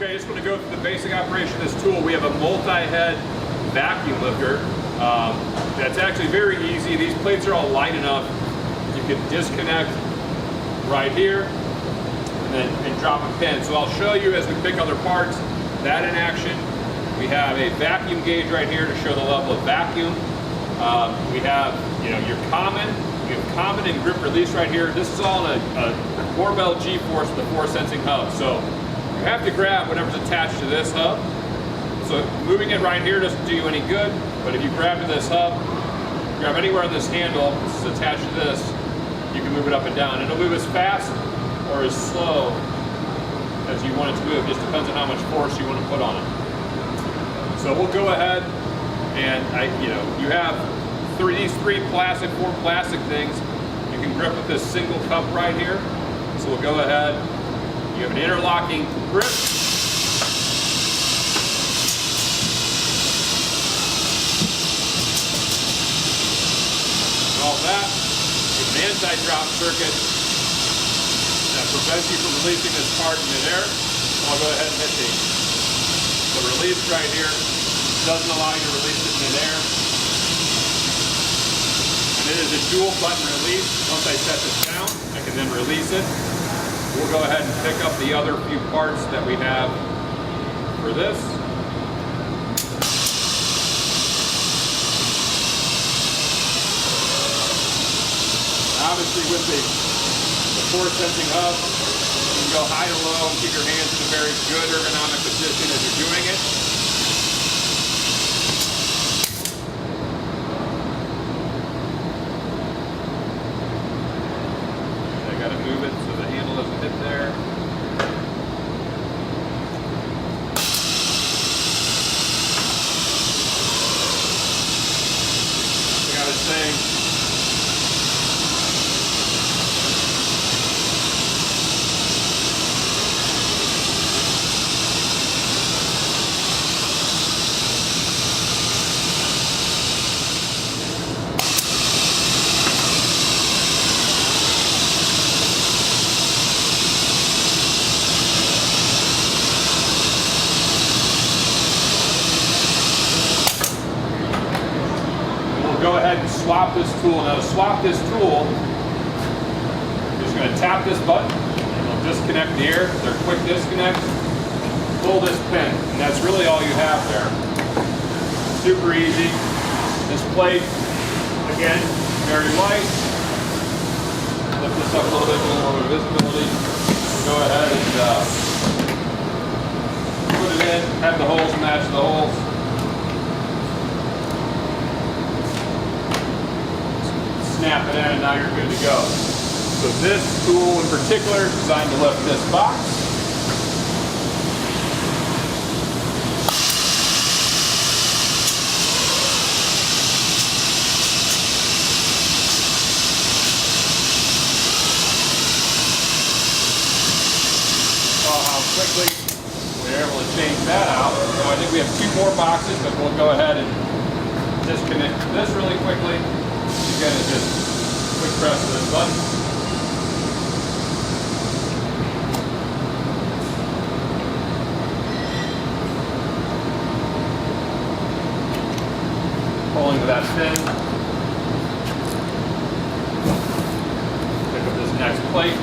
Okay, just going to go through the basic operation of this tool. We have a multi-head vacuum lifter. That's actually very easy. These plates are all light enough. You can disconnect right here and drop a pin. So I'll show you as we pick other parts, that in action. We have a vacuum gauge right here to show the level of vacuum. We have, your common. We have common and grip release right here. This is all in a barbell G-force with a force sensing hub. So you have to grab whatever's attached to this hub. So moving it right here doesn't do you any good, but if you grab to this hub, grab anywhere on this handle, this is attached to this, you can move it up and down. It'll move as fast or as slow as you want it to move. It just depends on how much force you want to put on it. So we'll go ahead and you have these four plastic things. You can grip with this single cup right here. So we'll go ahead. You have an interlocking grip. And all that. You have an anti-drop circuit that prevents you from releasing this part in midair. I'll go ahead and hit the release right here. Doesn't allow you to release it in midair. And it is a dual button release. Once I set this down, I can then release it. We'll go ahead and pick up the other few parts that we have for this. Obviously with the force sensing hub, you can go high to low and keep your hands in a very good ergonomic position as you're doing it. Move it so the handle doesn't hit there. Like I was saying, go ahead and swap this tool. Now to swap this tool, you're just going to tap this button and it'll disconnect the air. They're quick disconnect. Pull this pin, and that's really all you have there. Super easy. This plate, again, very light. Lift this up a little bit, a little more visibility. Go ahead and put it in, have the holes match the holes. Snap it in, and now you're good to go. So this tool in particular is designed to lift this box. Oh, how quickly we're able to change that out. So I think we have two more boxes, but we'll go ahead and disconnect this really quickly. Again, it's just quick press of this button. Pulling to that pin. Pick up this next plate.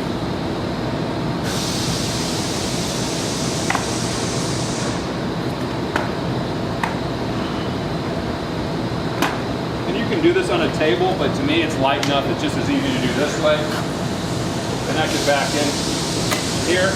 You can do this on a table, but to me it's light enough, it's just as easy to do this way. Connect it back in here.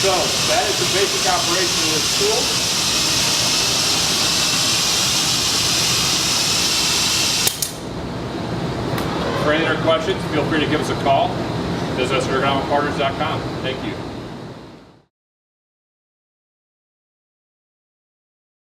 So that is the basic operation of this tool. For any other questions, feel free to give us a call. Visit us at ergonomicpartners.com. Thank you.